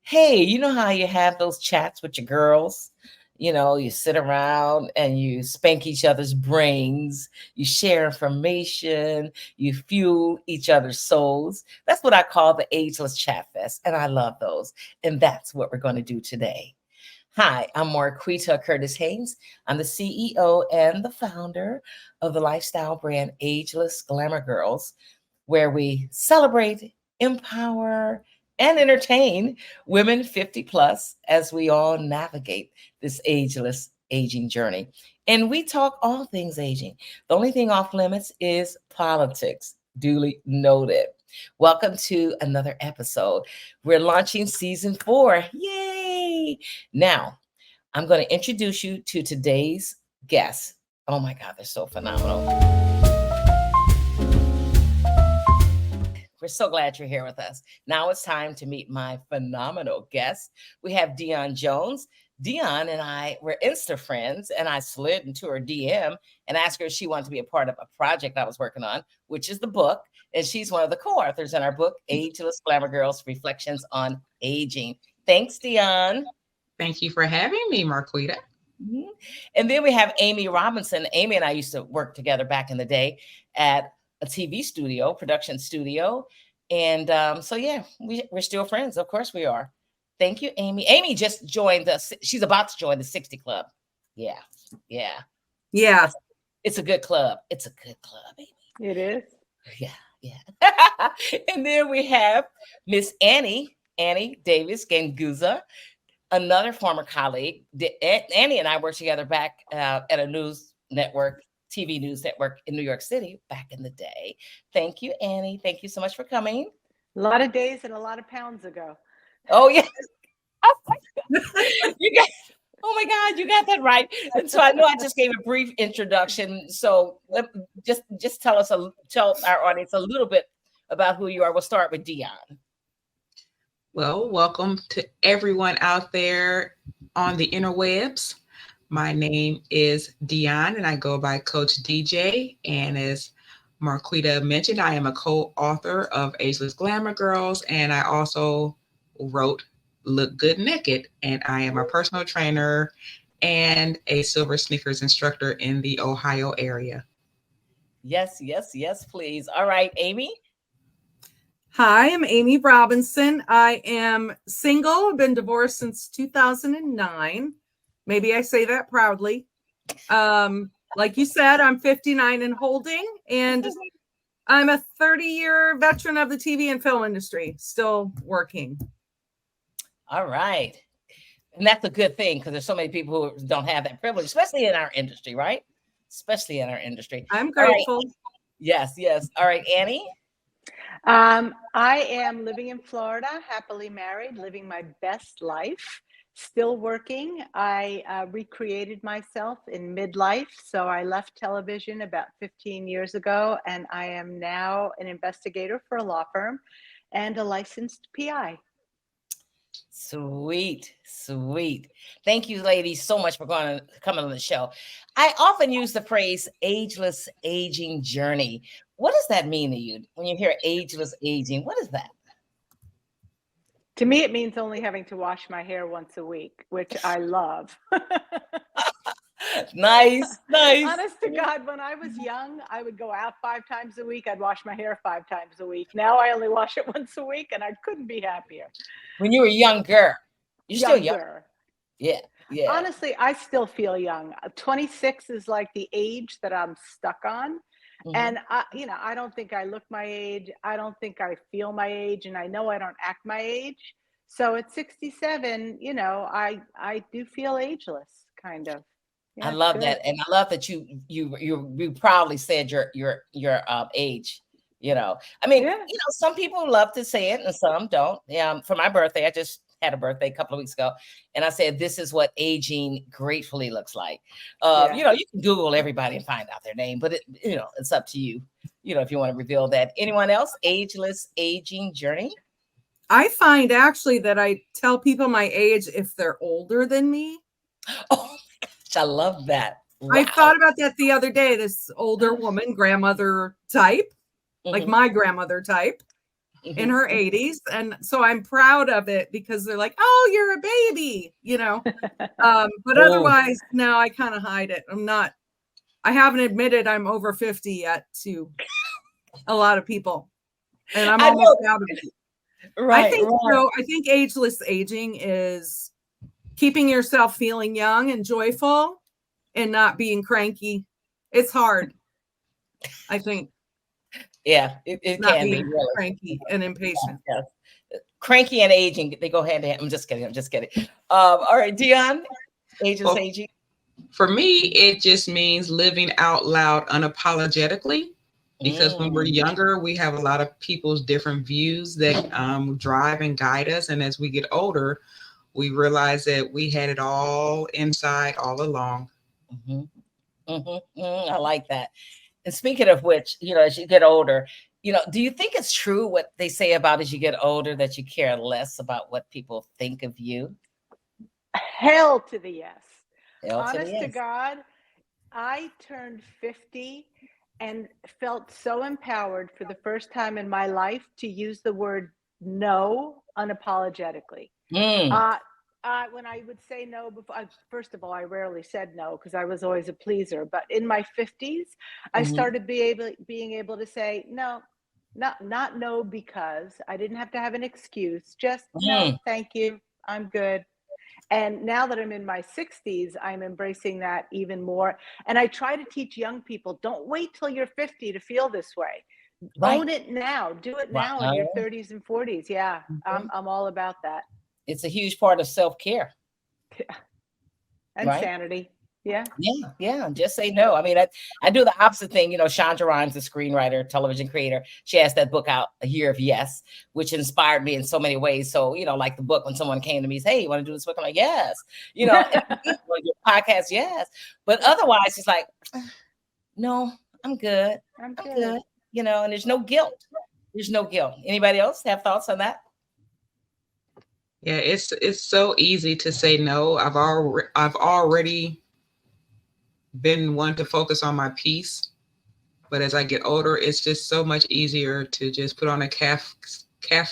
Hey, you know how you have those chats with your girls? You sit around and you spank each other's brains, you share information, you fuel each other's souls. That's what I call the Ageless Chat Fest, and I love those. And that's what we're going to do today. Hi, I'm Marquita Curtis Haynes. I'm the CEO and the founder of the lifestyle brand Ageless Glamour Girls, where we celebrate, empower, and entertain women 50 plus as we all navigate this ageless aging journey. And we talk all things aging. The only thing off limits is politics. Duly noted. Welcome to another episode. We're launching season 4. Yay! Now, I'm going to introduce you to today's guests. Oh my God, they're so phenomenal. We're so glad you're here with us. Now it's time to meet my phenomenal guest. We have Dion Jones. Dion and I were Insta friends, and I slid into her DM and asked her if she wanted to be a part of a project I was working on, which is the book. And she's one of the co-authors in our book, Ageless Glamour Girls, Reflections on Aging. Thanks, Dion. Thank you for having me, Marquita. Mm-hmm. And then we have Amy Robinson. Amy and I used to work together back in the day at a TV studio, production studio. And so, yeah, we're still friends. Of course we are. Thank you, Amy. Amy just joined us. She's about to join the 60 Club. Yeah. Yeah. Yeah. It's a good club. It's a good club, Amy. It is. Yeah. Yeah. And then we have Miss Annie Davis Ganguza, another former colleague. Annie and I worked together back at a news network, TV news network in New York City back in the day. Thank you, Annie. Thank you so much for coming. A lot of days and a lot of pounds ago. Oh, yeah. Oh my God, you got that right. And so I know I just gave a brief introduction. So just tell our audience a little bit about who you are. We'll start with Dion. Well, welcome to everyone out there on the interwebs. My name is Dion, and I go by Coach DJ. And as Marquita mentioned, I am a co-author of Ageless Glamour Girls, and I also wrote Look Good Naked. And I am a personal trainer and a silver sneakers instructor in the Ohio area. Yes, please. All right, Amy. Hi, I'm Amy Robinson. I am single. I've been divorced since 2009. Maybe I say that proudly. Like you said, I'm 59 and holding, and I'm a 30-year veteran of the TV and film industry, still working. All right. And that's a good thing because there's so many people who don't have that privilege, especially in our industry, right? Especially in our industry. I'm grateful. Right. Yes. All right, Annie. I am living in Florida, happily married, living my best life, still working. I recreated myself in midlife. So I left television about 15 years ago, and I am now an investigator for a law firm and a licensed PI. Sweet. Thank you, ladies, so much for coming on the show. I often use the phrase ageless aging journey. What does that mean to you when you hear ageless aging? What is that? To me, it means only having to wash my hair once a week, which I love. Nice. Honest to God, when I was young, I would go out 5 times a week. I'd wash my hair 5 times a week. Now I only wash it once a week, and I couldn't be happier. When you were younger, you're still young. Yeah. Honestly, I still feel young. 26 is like the age that I'm stuck on. Mm-hmm. And I don't think I look my age. I don't think I feel my age, and I know I don't act my age. So at 67, I do feel ageless, kind of. Yeah, I love that, and I love that you proudly said your age. I mean, some people love to say it, and some don't. For my birthday, I just had a birthday a couple of weeks ago, and I said, "This is what aging gracefully looks like." You can Google everybody and find out their name, but it's up to you. If you want to reveal that. Anyone else? Ageless aging journey. I find actually that I tell people my age if they're older than me. Oh. I love that. Wow. I thought about that the other day. This older woman, grandmother type, like my grandmother type. in her 80s. And so I'm proud of it because they're like, oh, you're a baby, but otherwise, no, I kind of hide it. I haven't admitted I'm over 50 yet to a lot of people, and I'm almost out of it. Right. I think ageless aging is keeping yourself feeling young and joyful and not being cranky. It's hard, I think. Yeah, it Not can be being really cranky and impatient. Yes. Cranky and aging, they go hand in hand. I'm just kidding. All right, Dion, ageless aging. For me, it just means living out loud unapologetically. Because when we're younger, we have a lot of people's different views that drive and guide us. And as we get older, we realize that we had it all inside all along. I like that. And speaking of which, as you get older, do you think it's true what they say about as you get older that you care less about what people think of you? Hell to the yes. Honest to God, I turned 50 and felt so empowered for the first time in my life to use the word no unapologetically. When I would say no before, first of all, I rarely said no because I was always a pleaser. But in my 50s, I started being able to say no, not no, because I didn't have to have an excuse. Just no, thank you, I'm good. And now that I'm in my 60s, I'm embracing that even more. And I try to teach young people, don't wait till you're 50 to feel this way. Right. Own it now. Do it now in your 30s and 40s. Yeah, I'm all about that. It's a huge part of self-care. Yeah. And sanity. Yeah. Just say no. I mean, I do the opposite thing. Chandra Rhimes, the screenwriter, television creator, she has that book out, A Year of Yes, which inspired me in so many ways. So, like the book, when someone came to me and said, hey, you want to do this book? I'm like, yes. Your podcast, yes. But otherwise, it's like, no, I'm good. I'm good. And there's no guilt. Anybody else have thoughts on that? Yeah, it's so easy to say no. I've already been one to focus on my peace, but as I get older, it's just so much easier to just put on a calf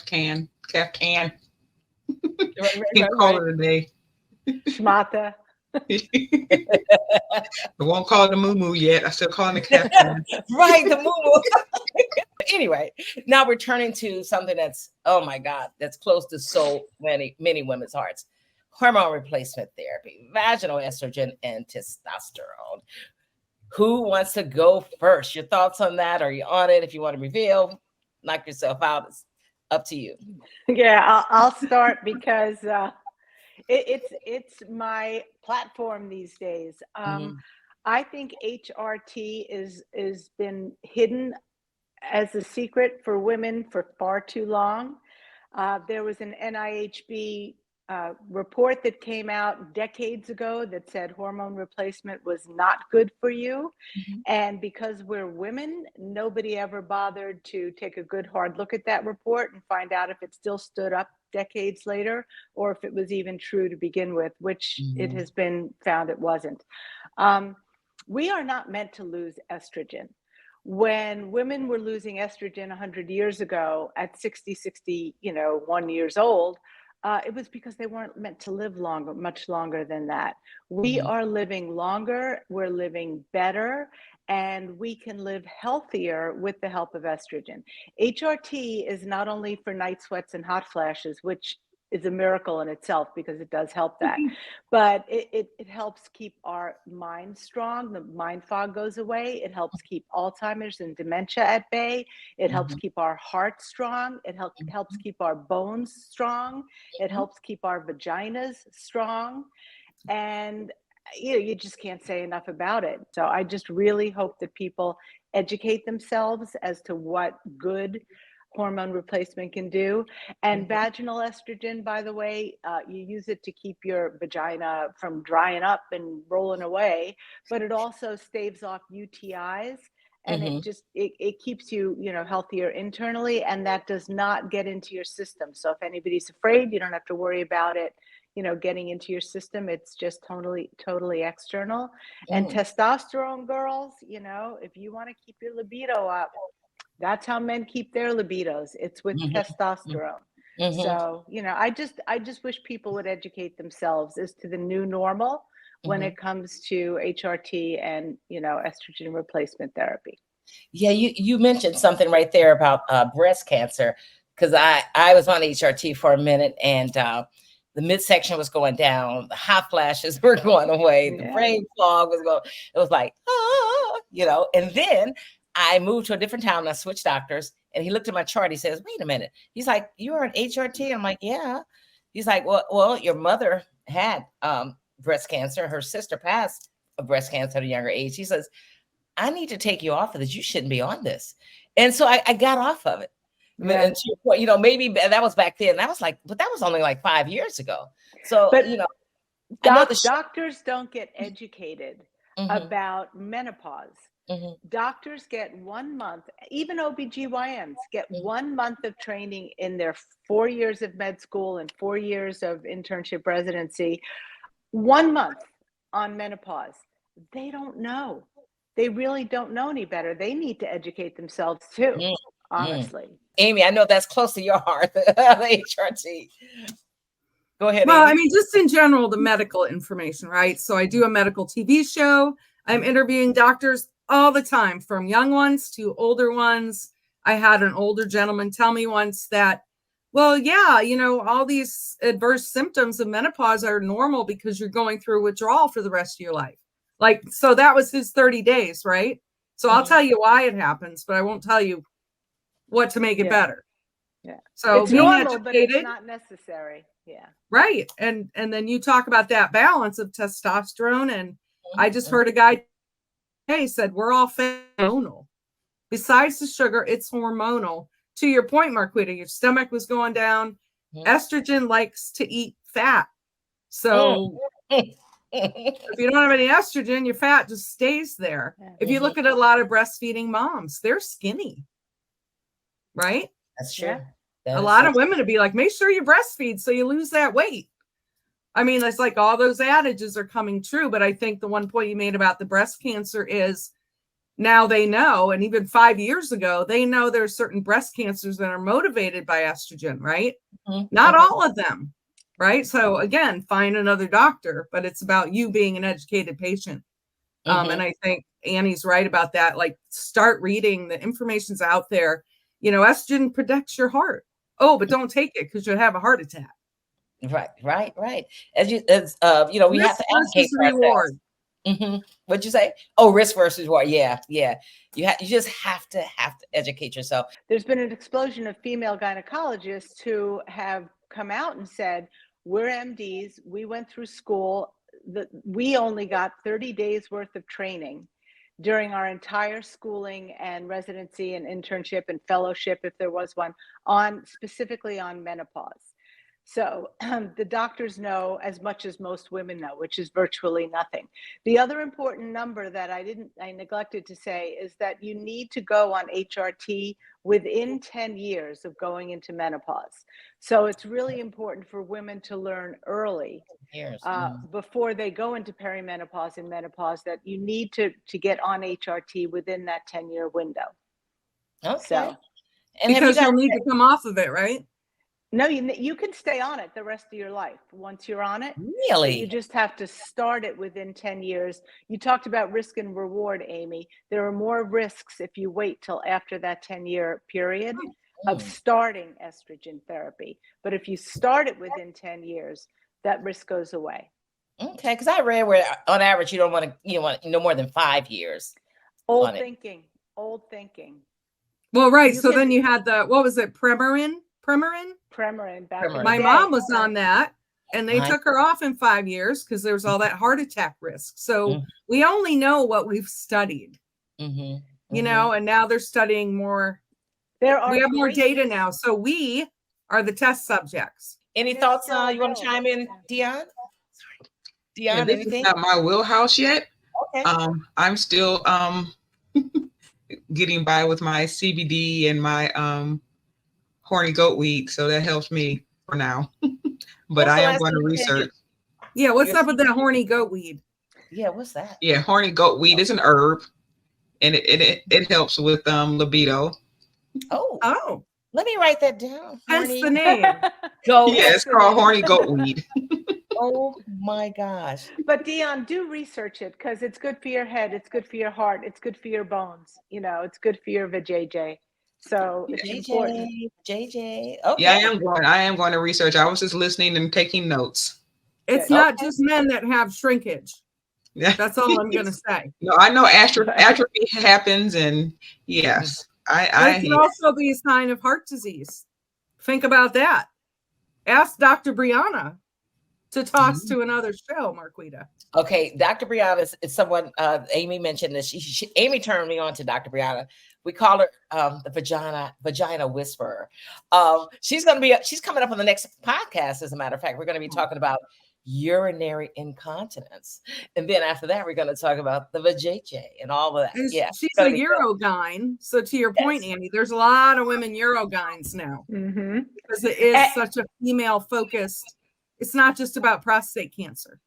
can, and call it a day. Schmata. I won't call it a moo yet. I still call it a calf can. Right, the moo. Anyway, now we're turning to something that's, oh my God, that's close to so many women's hearts. Hormone replacement therapy, vaginal estrogen, and testosterone. Who wants to go first? Your thoughts on that? Are you on it? If you want to reveal, knock yourself out. It's up to you. Yeah, I'll start because it's my platform these days. I think HRT is been hidden as a secret for women for far too long. There was an NIHB report that came out decades ago that said hormone replacement was not good for you. And because we're women, nobody ever bothered to take a good hard look at that report and find out if it still stood up decades later, or if it was even true to begin with, which it has been found it wasn't. We are not meant to lose estrogen. When women were losing estrogen 100 years ago at 61 years old, it was because they weren't meant to live much longer than that. We are living longer, we're living better, and we can live healthier with the help of estrogen. HRT is not only for night sweats and hot flashes, which is a miracle in itself because it does help that, but it helps keep our mind strong. The mind fog goes away. It helps keep Alzheimer's and dementia at bay. It helps keep our heart strong. It helps keep our bones strong. It helps keep our vaginas strong. And you just can't say enough about it. So I just really hope that people educate themselves as to what good hormone replacement can do. And vaginal estrogen, by the way, you use it to keep your vagina from drying up and rolling away, but it also staves off UTIs, and it keeps you healthier internally, and that does not get into your system. So if anybody's afraid, you don't have to worry about it getting into your system. It's just totally external. And testosterone, girls, if you want to keep your libido up, That's how men keep their libidos. It's with testosterone. So, I just wish people would educate themselves as to the new normal when it comes to HRT and, estrogen replacement therapy. Yeah, you mentioned something right there about breast cancer, because I was on HRT for a minute, and the midsection was going down, the hot flashes were going away, the brain fog was going. It was like, and then I moved to a different town. I switched doctors, and he looked at my chart. He says, "Wait a minute." He's like, "You're on HRT?" I'm like, "Yeah." He's like, "Well, your mother had breast cancer. Her sister passed of breast cancer at a younger age." He says, "I need to take you off of this. You shouldn't be on this." And so I got off of it. Yeah. And to your point, maybe that was back then. That was like, but that was only like 5 years ago. So, doctors don't get educated about menopause. Doctors get 1 month, even OBGYNs get 1 month of training in their 4 years of med school and 4 years of internship residency. 1 month on menopause. They don't know. They really don't know any better. They need to educate themselves too, honestly. Amy, I know that's close to your heart, HRT. Go ahead, Well, Amy. I mean, just in general, the medical information, right? So I do a medical TV show. I'm interviewing doctors all the time, from young ones to older ones. I had an older gentleman tell me once that, well, yeah, all these adverse symptoms of menopause are normal because you're going through withdrawal for the rest of your life. Like, so that was his 30 days, right? So I'll tell you why it happens, but I won't tell you what to make it better. Yeah. So it's being normal, educated, but it's not necessary. Yeah. Right. And then you talk about that balance of testosterone. And I just heard a guy said, we're all hormonal. Besides the sugar, it's hormonal. To your point, Marquita, your stomach was going down. Estrogen likes to eat fat. So if you don't have any estrogen, your fat just stays there. If you look at a lot of breastfeeding moms, they're skinny. Right? That's true. A lot of women would be like, make sure you breastfeed so you lose that weight. I mean, it's like all those adages are coming true. But I think the one point you made about the breast cancer is now they know, and even 5 years ago, they know there's certain breast cancers that are motivated by estrogen, right? Not all of them, right? So again, find another doctor, but it's about you being an educated patient. And I think Annie's right about that. Like, start reading. The information's out there. Estrogen protects your heart. Oh, but don't take it because you'll have a heart attack. Right. As we have to advocate for reward. What'd you say? Oh, risk versus reward. Yeah. You just have to educate yourself. There's been an explosion of female gynecologists who have come out and said, we're MDs. We went through school. We only got 30 days worth of training during our entire schooling and residency and internship and fellowship, if there was one, specifically on menopause. So the doctors know as much as most women know, which is virtually nothing. The other important number that I neglected to say is that you need to go on HRT within 10 years of going into menopause. So it's really important for women to learn early, before they go into perimenopause and menopause, that you need to get on HRT within that 10-year window. Okay. So, and because you'll need to come off of it, right? No, you can stay on it the rest of your life once you're on it. Really? You just have to start it within 10 years. You talked about risk and reward, Amy. There are more risks if you wait till after that 10-year period of starting estrogen therapy. But if you start it within 10 years, that risk goes away. Okay, because I read where on average you want no more than 5 years. Old thinking. Well, right. So then you had what was it? Premarin. My mom was on that, and they took her off in 5 years because there was all that heart attack risk. So we only know what we've studied, and now they're studying more. We have more data now. So we are the test subjects. Any thoughts? You want to chime in, Dion? Dion, this anything? is not my wheelhouse yet. Okay. I'm still getting by with my CBD and my horny goat weed, so that helps me for now. But I am going to research. Yeah, what's up with that horny goat weed? Yeah, what's that? Yeah, horny goat weed is an herb, and it helps with libido. Oh, let me write that down. hence Horny the name. goat. Yeah, it's called horny goat weed. Oh my gosh. But Dion, do research it because it's good for your head, it's good for your heart, it's good for your bones. You know, it's good for your vajayjay. So it's important. JJ. Yeah, Okay. I am going to research. I was just listening and taking notes. It's Good. not just men that have shrinkage. Yeah. That's all I'm going to say. No, I know atrophy happens, and yes, It can also be a sign of heart disease. Think about that. Ask Dr. Brianna to toss to another show, Marquita. Okay, Dr. Brianna is someone. Amy mentioned this. Amy turned me on to Dr. Brianna. We call her the vagina whisperer. She's coming up on the next podcast. As a matter of fact, we're going to be talking about urinary incontinence, and then after that, we're going to talk about the vajayjay and all of that. And Yeah, she's a Eurogyne. So to your point, Andy, there's a lot of women Eurogynes now because it is such a female focused. It's not just about prostate cancer.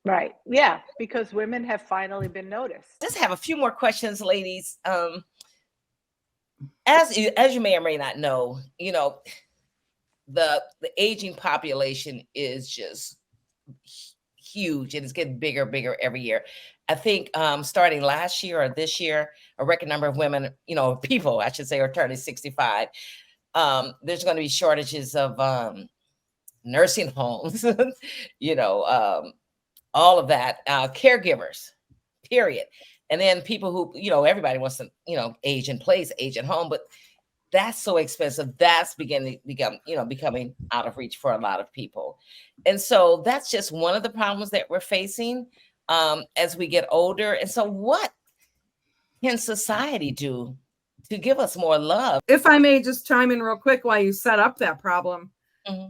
Right. Yeah, because women have finally been noticed. Just have a few more questions, ladies. As you may or may not know, the aging population is just huge, and it's getting bigger every year. I think starting last year or this year, a record number of women, people, I should say, are turning 65. There's going to be shortages of nursing homes, all of that, caregivers, period. And then people who, everybody wants to, age in place, age at home, but that's so expensive. That's beginning to becoming out of reach for a lot of people. And so that's just one of the problems that we're facing as we get older. And so what can society do to give us more love? If I may just chime in real quick while you set up that problem.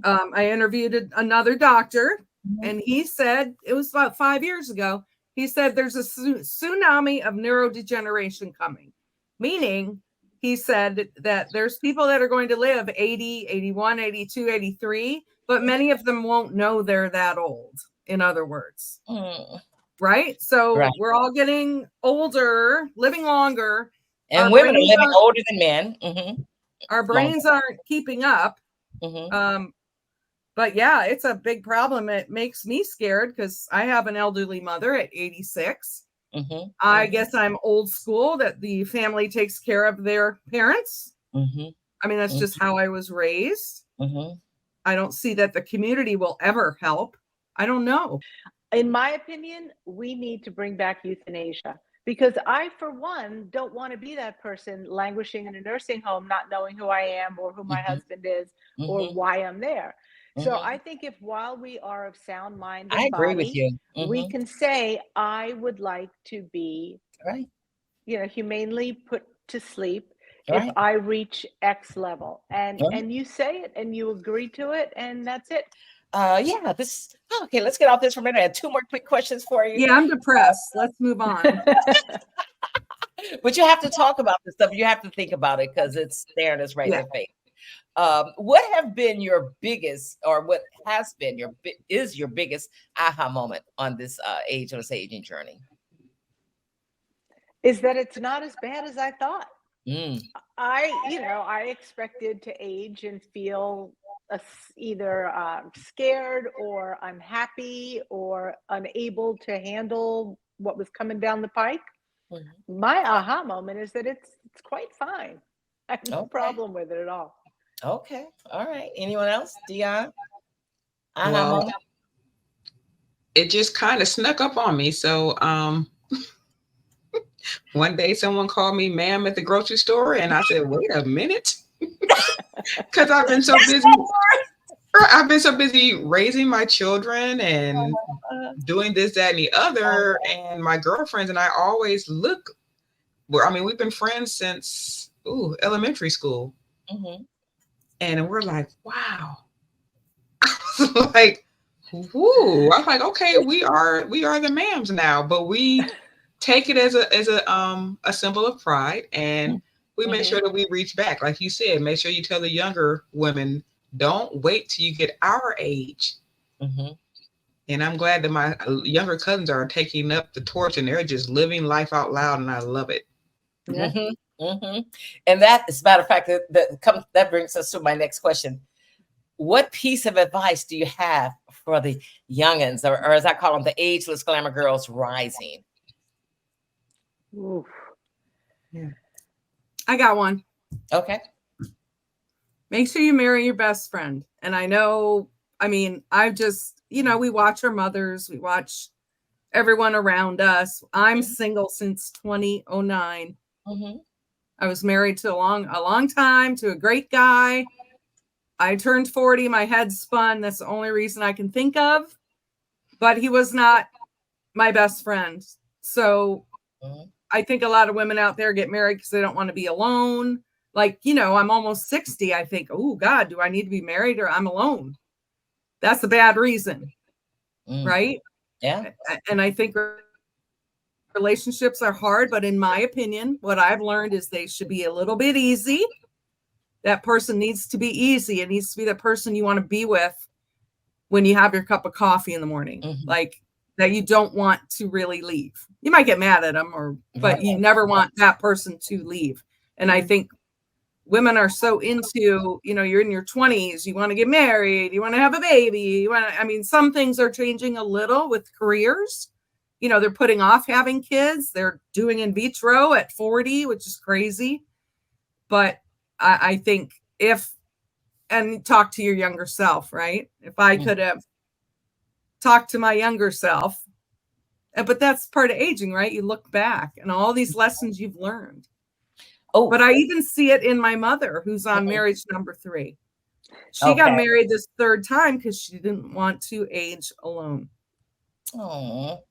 I interviewed another doctor, and he said, it was about 5 years ago, he said there's a tsunami of neurodegeneration coming, meaning he said that there's people that are going to live 80, 81, 82, 83, but many of them won't know they're that old, in other words. Right? So we're all getting older, living longer. And women are living older than men. Our brains aren't keeping up. But yeah, it's a big problem. It makes me scared because I have an elderly mother at 86. I guess I'm old school that the family takes care of their parents. I mean, that's just how I was raised. I don't see that the community will ever help. I don't know. In my opinion, we need to bring back euthanasia because I, for one, don't want to be that person languishing in a nursing home, not knowing who I am or who my husband is or why I'm there. So I think if while we are of sound mind and I agree body, with you. we can say, I would like to be, humanely put to sleep if I reach X level. And you say it and you agree to it, and that's it. Okay, let's get off this for a minute. I have two more quick questions for you. Yeah, I'm depressed. Let's move on. But you have to talk about this stuff. You have to think about it because it's staring us right in the face. What have been your biggest, or what has been is your biggest aha moment on this ageless-aging journey? Is that it's not as bad as I thought. I expected to age and feel either scared or unhappy or unable to handle what was coming down the pike. My aha moment is that it's quite fine. I have no problem with it at all. Okay. All right. Anyone else? Dion? Well, it just kind of snuck up on me. So one day someone called me ma'am at the grocery store, and I said, wait a minute. Because I've been so busy. I've been so busy raising my children and doing this, that, and the other. And my girlfriends and I always look. We've been friends since elementary school. And we're like, wow. I was like, whoo. I was like, okay, we are the ma'ams now, but we take it as a symbol of pride, and we make sure that we reach back. Like you said, make sure you tell the younger women, don't wait till you get our age. And I'm glad that my younger cousins are taking up the torch, and they're just living life out loud, and I love it. Mm-hmm. And that, as a matter of fact, that brings us to my next question. What piece of advice do you have for the youngins, or as I call them, the ageless glamour girls rising? Oof. Yeah. I got one. Okay. Make sure you marry your best friend. And I know, I mean, I've just, we watch our mothers, we watch everyone around us. I'm single since 2009. Mm-hmm. I was married to a long time to a great guy. I turned 40, my head spun. That's the only reason I can think of. But he was not my best friend. So I think a lot of women out there get married because they don't want to be alone. Like, I'm almost 60. I think, oh God, do I need to be married or I'm alone? That's a bad reason. Right? Yeah. And I think relationships are hard, but in my opinion, what I've learned is they should be a little bit easy. That person needs to be easy. It needs to be the person you want to be with when you have your cup of coffee in the morning. Like that you don't want to really leave. You might get mad at them but you never want that person to leave. And I think women are so into, you're in your 20s, you want to get married, you want to have a baby, some things are changing a little with careers. They're putting off having kids. They're doing in vitro at 40, which is crazy. But I think and talk to your younger self, right? If I could have talked to my younger self, but that's part of aging, right? You look back and all these lessons you've learned. Oh, but I even see it in my mother, who's on marriage number 3. She got married this 3rd time because she didn't want to age alone. Oh,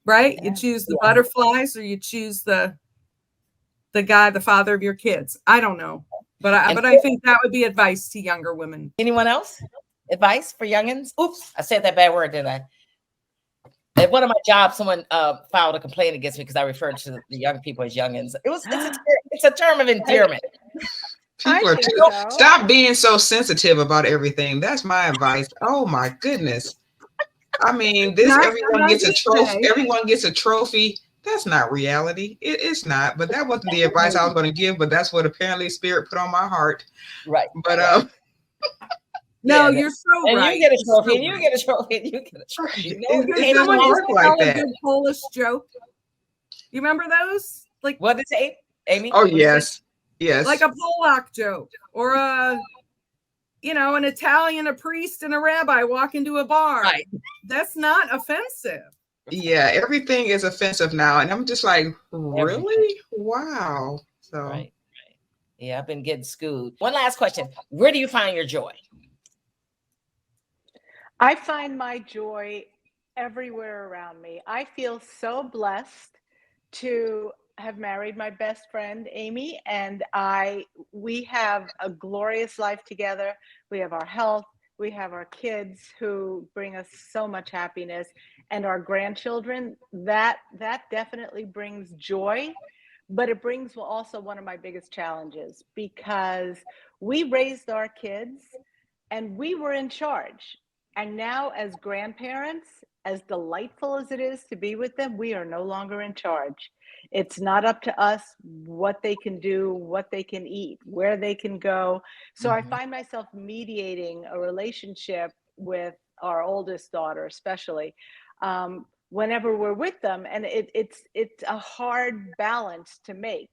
right? You choose the butterflies, or you choose the guy, the father of your kids. I don't know, but I think that would be advice to younger women. Anyone else? Advice for youngins? Oops, I said that bad word, didn't I? At one of my jobs, someone filed a complaint against me because I referred to the young people as youngins. It's a term of endearment. People stop being so sensitive about everything. That's my advice. Oh my goodness. I mean, everyone gets a trophy. Everyone gets a trophy. That's not reality. It's not. But that wasn't the advice I was going to give. But that's what apparently Spirit put on my heart. Right. But no, you're so and right. You get a trophy. And you get a trophy. And you get a trophy. It doesn't work like that. A good Polish joke. You remember those? Like, what is it, Amy? Oh yes, yes. Like a Polak joke, or an Italian, a priest and a rabbi walk into a bar. Right. That's not offensive. Yeah, everything is offensive now, and I'm just like, really? Wow. So. Right. Yeah, I've been getting schooled. One last question: where do you find your joy? I find my joy everywhere around me. I feel so blessed to have married my best friend, Amy, and we have a glorious life together. We have our health, we have our kids who bring us so much happiness, and our grandchildren. That definitely brings joy, but it brings also one of my biggest challenges, because we raised our kids and we were in charge. And now, as grandparents, as delightful as it is to be with them, we are no longer in charge. It's not up to us what they can do, what they can eat, where they can go. So I find myself mediating a relationship with our oldest daughter, especially whenever we're with them. And it's a hard balance to make.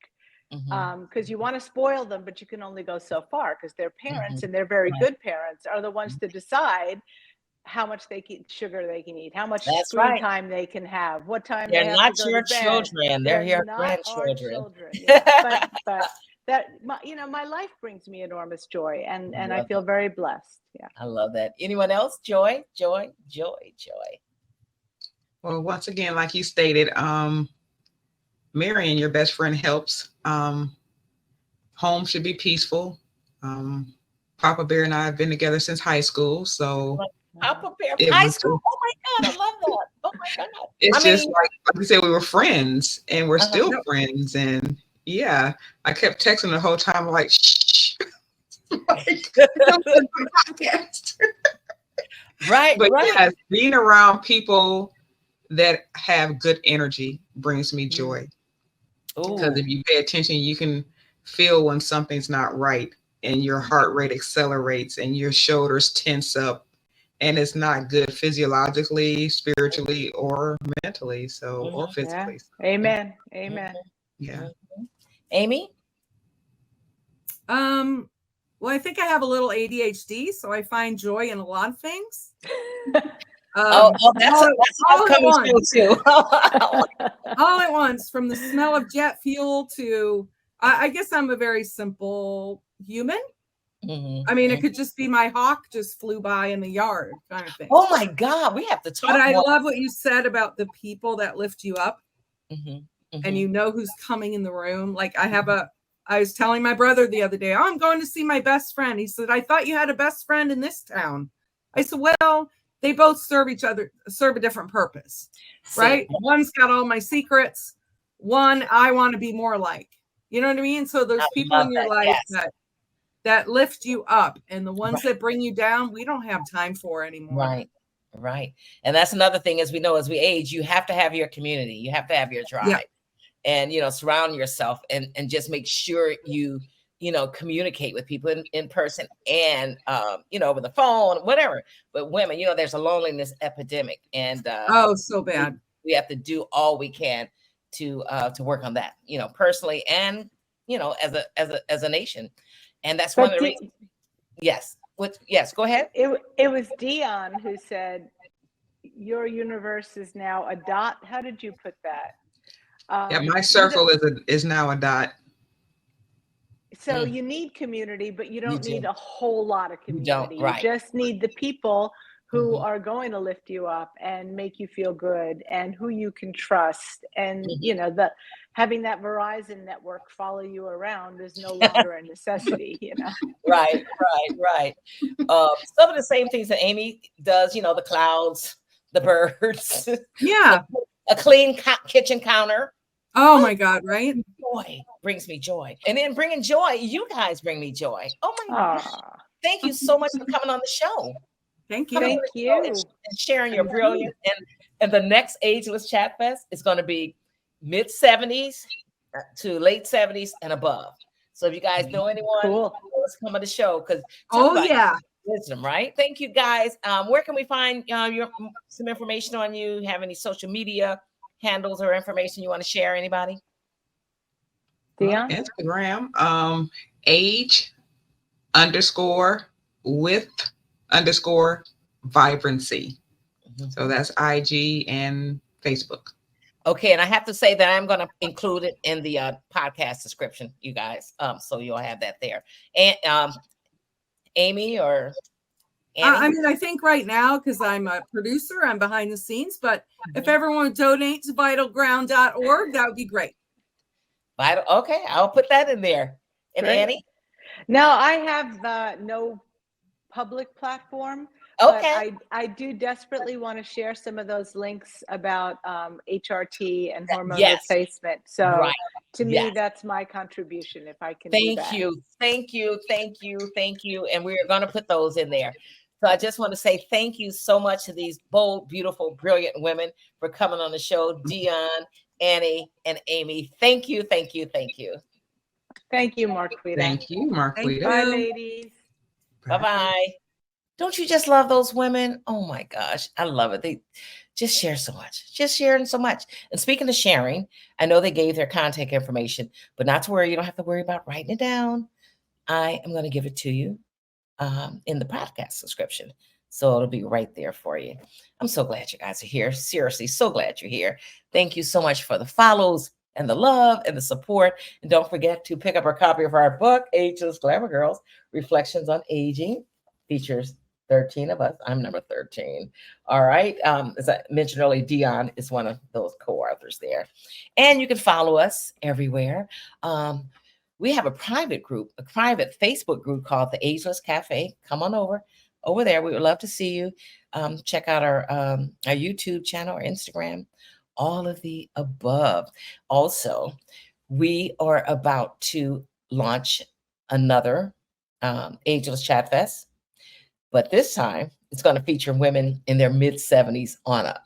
Because you want to spoil them, but you can only go so far, because their parents, and they're very good parents, are the ones to decide how much sugar they can eat, how much screen time they can have, what time they're they have not to go your to bed. children. They're your not grandchildren. Our children. Yeah. but that my life brings me enormous joy, and I feel very blessed. Yeah, I love that. Anyone else? Joy. Well, once again, like you stated, marrying your best friend helps. Home should be peaceful. Papa Bear and I have been together since high school, so Papa Bear, high school. Oh my God, I love that. Oh my God. It's just like we said, we were friends, and we're still friends. And yeah, I kept texting the whole time, like, shh. Right. But yes, being around people that have good energy brings me joy. Because if you pay attention, you can feel when something's not right and your heart rate accelerates and your shoulders tense up, and it's not good physiologically, spiritually, or mentally, so or physically. Yeah. Amen. Amen. Yeah. Amy? Well, I think I have a little ADHD, so I find joy in a lot of things. That's an upcoming show too. All at once, from the smell of jet fuel to, I guess I'm a very simple human. I mean, it could just be my hawk just flew by in the yard kind of thing. Oh my God, we have to talk. But I love what you said about the people that lift you up, and you know who's coming in the room. Like I was telling my brother the other day, I'm going to see my best friend. He said, I thought you had a best friend in this town. I said, well, they both serve a different purpose, right? One's got all my secrets. One I want to be more like, you know what I mean? So there's people in your life that lift you up, and the ones that bring you down, we don't have time for anymore. Right. And that's another thing, as we know, as we age, you have to have your community. You have to have your tribe. And, surround yourself and just make sure you communicate with people in person and, over the phone, whatever. But women, there's a loneliness epidemic, and so bad. We have to do all we can to work on that, personally and, as a nation. And that's one of the reasons. Yes. Yes. Go ahead. It was Dion who said, your universe is now a dot. How did you put that? My circle is now a dot. So you need community, but you don't need a whole lot of community. You just need the people who are going to lift you up and make you feel good, and who you can trust. And having that Verizon network follow you around is no longer a necessity. Right. Some of the same things that Amy does. The clouds, the birds. Yeah. A clean kitchen counter. Oh my God, right? Joy brings me joy. And then bringing joy, you guys bring me joy. Oh my gosh. Thank you so much for coming on the show. Thank you. Thank you. And sharing your brilliance. And the next Ageless Chat-Fest is going to be mid-70s to late 70s and above. So if you guys know anyone, let's come on the show. Because wisdom, right? Thank you, guys. Where can we find some information on you? Have any social media handles or information you want to share? Anybody? Instagram, age_with_vibrancy. So that's IG and Facebook. Okay, and I have to say that I'm going to include it in the podcast description, you guys. So you'll have that there. And Amy or Annie? I think right now, because I'm a producer, I'm behind the scenes, but if everyone would donate to vitalground.org, that would be great. Vital. Okay, I'll put that in there. And Great. Annie? No, I have no public platform. Okay. But I do desperately want to share some of those links about HRT and hormone replacement. So to me, that's my contribution, if I can do that. Thank you. And we're going to put those in there. So I just want to say thank you so much to these bold, beautiful, brilliant women for coming on the show. Dion, Annie, and Amy. Thank you. Thank you, Marquita. Thank you, Marquita. Bye, ladies. Bye-bye. Don't you just love those women? Oh my gosh, I love it. They just share so much, just sharing so much. And speaking of sharing, I know they gave their contact information, but not to worry, you don't have to worry about writing it down. I am going to give it to you in the podcast description. So it'll be right there for you. I'm so glad you guys are here. Seriously, so glad you're here. Thank you so much for the follows and the love and the support. And don't forget to pick up a copy of our book, Ageless Glamour Girls, Reflections on Aging. Features 13 of us. I'm number 13. All right. As I mentioned earlier, Dion is one of those co-authors there. And you can follow us everywhere. We have a private Facebook group called the Ageless Cafe. Come on over there. We would love to see you. Check out our YouTube channel, our Instagram, all of the above. Also, we are about to launch another Ageless Chat-Fest. But this time, it's going to feature women in their mid-70s on up.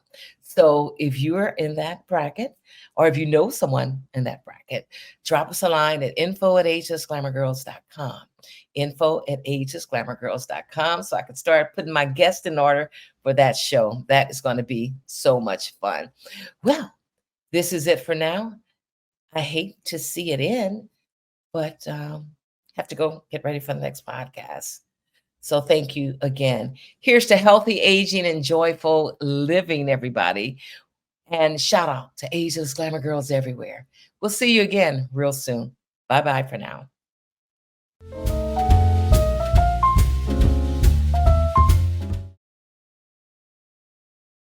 So if you're in that bracket, or if you know someone in that bracket, drop us a line at info@agelessglamourgirls.com. info@agelessglamourgirls.com, so I can start putting my guest in order for that show. That is going to be so much fun. Well, this is it for now. I hate to see it end, but have to go get ready for the next podcast. So thank you again. Here's to healthy aging and joyful living, everybody. And shout out to Ageless Glamour Girls everywhere. We'll see you again real soon. Bye-bye for now.